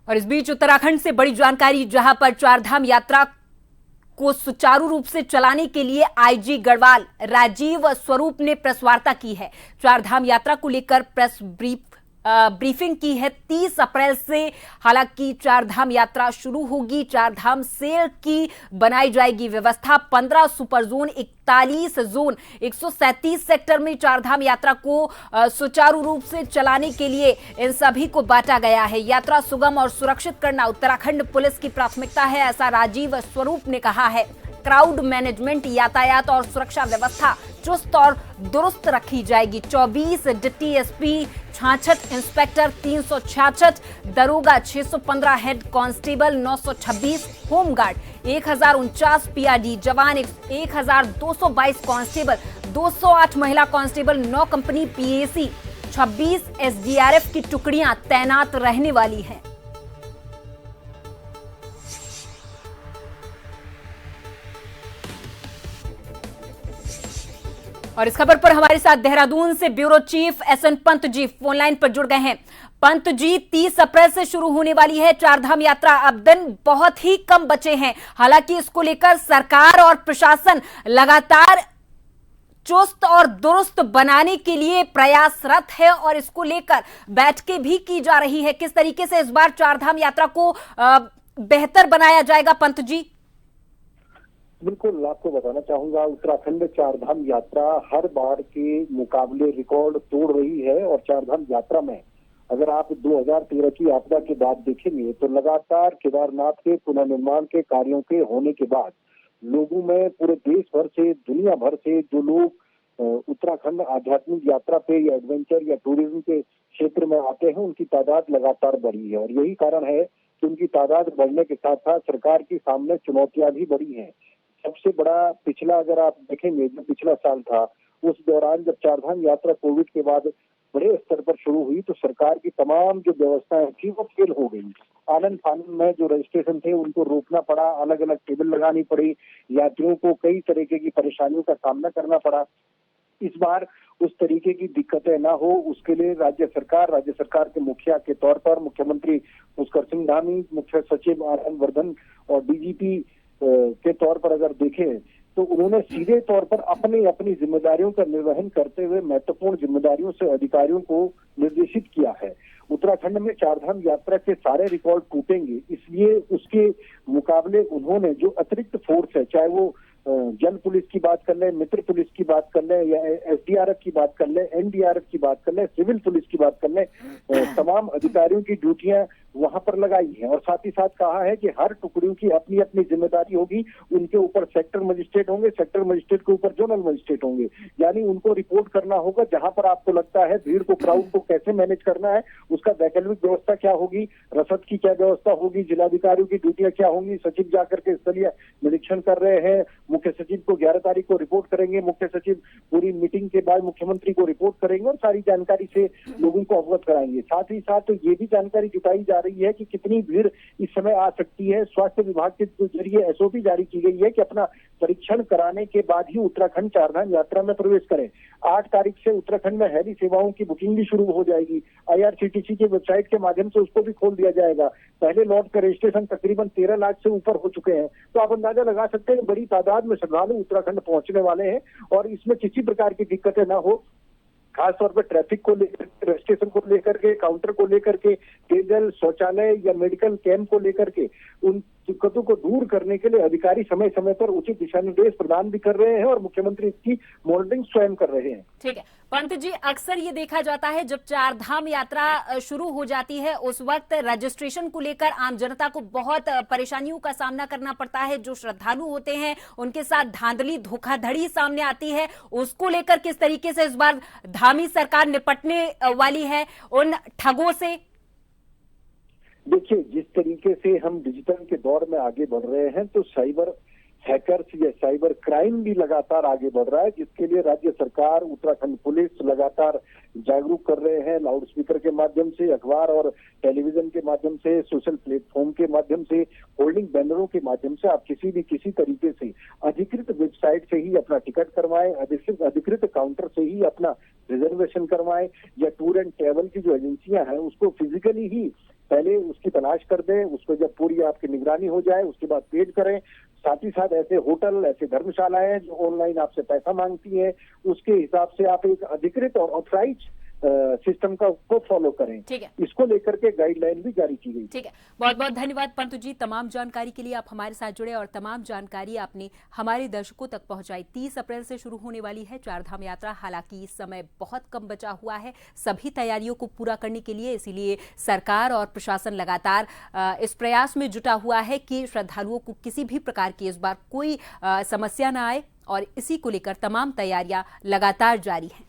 और इस बीच उत्तराखंड से बड़ी जानकारी, जहां पर चारधाम यात्रा को सुचारू रूप से चलाने के लिए आईजी गढ़वाल राजीव स्वरूप ने प्रेस वार्ता की है। चारधाम यात्रा को लेकर प्रेस ब्रीफिंग की है। 30 अप्रैल से हालांकि चारधाम यात्रा शुरू होगी। चारधाम सेल की बनाई जाएगी व्यवस्था। 15 सुपर जोन, 41 जोन, 137 सेक्टर में चारधाम यात्रा को सुचारू रूप से चलाने के लिए इन सभी को बांटा गया है। यात्रा सुगम और सुरक्षित करना उत्तराखंड पुलिस की प्राथमिकता है, ऐसा राजीव स्वरूप ने कहा है। क्राउड मैनेजमेंट, यातायात और सुरक्षा व्यवस्था चुस्त और दुरुस्त रखी जाएगी। 24 डिप्टी एसपी, 66 इंस्पेक्टर, 366 दरोगा, 615 हेड कांस्टेबल, 926 होमगार्ड, 1049 पीआरडी जवान, 1222 कांस्टेबल, 208 महिला कांस्टेबल, 9 कंपनी पीएसी, 26 एसडीआरएफ की टुकड़ियां तैनात रहने वाली हैं। और इस खबर पर हमारे साथ देहरादून से bureau chief SN Pant ji phone line पर जुड़ गए हैं। पंत जी, 30 अप्रैल से शुरू होने वाली है चारधाम यात्रा। अब दिन बहुत ही कम बचे हैं। हालांकि इसको लेकर सरकार और प्रशासन लगातार चुस्त और दुरुस्त बनाने के लिए प्रयासरत है और इसको लेकर बैठकें भी की जा रही है। किस तरीके से इस बार चारधाम यात्रा को बेहतर बनाया जाएगा पंत जी? बिल्कुल, आपको बताना चाहूंगा, उत्तराखंड में चारधाम यात्रा हर बार के मुकाबले रिकॉर्ड तोड़ रही है। और चारधाम यात्रा में अगर आप 2013 की आपदा के बाद देखेंगे तो लगातार केदारनाथ के पुनर्निर्माण के कार्यों के होने के बाद लोगों में पूरे देश भर से, दुनिया भर से जो लोग उत्तराखंड आध्यात्मिक यात्रा पे या एडवेंचर या टूरिज्म के क्षेत्र में आते हैं, उनकी तादाद लगातार बढ़ी है। और यही कारण है कि उनकी तादाद बढ़ने के साथ साथ सरकार के सामने चुनौतियां भी बढ़ी हैं। सबसे बड़ा पिछला, अगर आप देखेंगे, जो पिछला साल था, उस दौरान जब चारधाम यात्रा कोविड के बाद बड़े स्तर पर शुरू हुई तो सरकार की तमाम जो व्यवस्थाएं थी वो फेल हो गई। आनन फानन में जो रजिस्ट्रेशन थे उनको रोकना पड़ा, अलग अलग टेबल लगानी पड़ी, यात्रियों को कई तरीके की परेशानियों का सामना करना पड़ा। इस बार उस तरीके की दिक्कतें ना हो, उसके लिए राज्य सरकार के मुखिया के तौर पर मुख्यमंत्री पुष्कर सिंह धामी, मुख्य सचिव आर.एन. वर्धन और डीजीपी के तौर पर अगर देखें तो उन्होंने सीधे तौर पर अपनी जिम्मेदारियों का निर्वहन करते हुए महत्वपूर्ण जिम्मेदारियों से अधिकारियों को निर्देशित किया है। उत्तराखंड में चारधाम यात्रा के सारे रिकॉर्ड टूटेंगे, इसलिए उसके मुकाबले उन्होंने जो अतिरिक्त फोर्स है, चाहे वो जल पुलिस की बात कर ले, मित्र पुलिस की बात कर ले, या एसडीआरएफ की बात कर ले, एनडीआरएफ की बात कर ले, सिविल पुलिस की बात कर ले, तमाम अधिकारियों की ड्यूटियां वहां पर लगाई है। और साथ ही साथ कहा है कि हर टुकड़ियों की अपनी अपनी जिम्मेदारी होगी। उनके ऊपर सेक्टर मजिस्ट्रेट होंगे, सेक्टर मजिस्ट्रेट के ऊपर जोनल मजिस्ट्रेट होंगे। यानी उनको रिपोर्ट करना होगा जहां पर आपको लगता है भीड़ को, क्राउड को कैसे मैनेज करना है, उसका वैकल्पिक व्यवस्था क्या होगी, रसद की क्या व्यवस्था होगी, जिलाधिकारियों की ड्यूटियां क्या होंगी। सचिव जाकर के स्थलीय निरीक्षण कर रहे हैं, मुख्य सचिव को 11 तारीख को रिपोर्ट करेंगे, मुख्य सचिव पूरी मीटिंग के बाद मुख्यमंत्री को रिपोर्ट करेंगे और सारी जानकारी से लोगों को अवगत कराएंगे। साथ ही साथ ये भी जानकारी जुटाई जा रही है कि कितनी भीड़ इस समय आ सकती है। स्वास्थ्य विभाग के जरिए एसओपी जारी की गई है कि अपना परीक्षण कराने के बाद ही उत्तराखंड चारधाम यात्रा में प्रवेश करें। 8 तारीख से उत्तराखंड में हेली सेवाओं की बुकिंग भी शुरू हो जाएगी। आईआरसीटीसी के वेबसाइट के माध्यम से उसको भी खोल दिया जाएगा। पहले लॉट का रजिस्ट्रेशन तकरीबन 13 लाख से ऊपर हो चुके हैं। तो आप अंदाजा लगा सकते हैं बड़ी तादाद में श्रद्धालु उत्तराखंड पहुंचने वाले हैं और इसमें किसी प्रकार की दिक्कतें ना हो। खासतौर पर ट्रैफिक को लेकर, रजिस्ट्रेशन को लेकर के, काउंटर को लेकर के, पेयजल, शौचालय या मेडिकल कैंप को लेकर के उन दिक्कतों को दूर करने के लिए अधिकारी समय समय पर उचित दिशा निर्देश प्रदान भी कर रहे हैं और मुख्यमंत्री इसकी मॉनिटरिंग स्वयं कर रहे हैं। ठीक है पंत जी, अक्सर ये देखा जाता है जब चारधाम यात्रा शुरू हो जाती है उस वक्त रजिस्ट्रेशन को लेकर आम जनता को बहुत परेशानियों का सामना करना पड़ता है। जो श्रद्धालु होते हैं उनके साथ धांधली, धोखाधड़ी सामने आती है। उसको लेकर किस तरीके से इस बार धामी सरकार निपटने वाली है उन ठगों से? देखिए, जिस तरीके से हम डिजिटल के दौर में आगे बढ़ रहे हैं तो हैकर्स या साइबर क्राइम भी लगातार आगे बढ़ रहा है, जिसके लिए राज्य सरकार, उत्तराखंड पुलिस लगातार जागरूक कर रहे हैं। लाउड स्पीकर के माध्यम से, अखबार और टेलीविजन के माध्यम से, सोशल प्लेटफॉर्म के माध्यम से, होल्डिंग बैनरों के माध्यम से आप किसी तरीके से अधिकृत वेबसाइट से ही अपना टिकट करवाएं, अधिकृत काउंटर से ही अपना रिजर्वेशन करवाएं, या टूर एंड ट्रैवल की जो एजेंसियां हैं उसको फिजिकली ही पहले उसकी तलाश कर दें, उसको जब पूरी आपकी निगरानी हो जाए उसके बाद पेड करें। साथ ही साथ ऐसे होटल, ऐसे धर्मशालाएं जो ऑनलाइन आपसे पैसा मांगती है, उसके हिसाब से आप एक अधिकृत और ऑथराइज सिस्टम को फॉलो करें। ठीक है, इसको लेकर के गाइडलाइन भी जारी की गई। ठीक है, बहुत बहुत धन्यवाद पंतु जी। तमाम जानकारी के लिए आप हमारे साथ जुड़े और तमाम जानकारी आपने हमारे दर्शकों तक पहुंचाई। 30 अप्रैल से शुरू होने वाली है चारधाम यात्रा। हालांकि इस समय बहुत कम बचा हुआ है सभी तैयारियों को पूरा करने के लिए, इसीलिए सरकार और प्रशासन लगातार इस प्रयास में जुटा हुआ है कि श्रद्धालुओं को किसी भी प्रकार की इस बार कोई समस्या न आए, और इसी को लेकर तमाम तैयारियां लगातार जारी हैं।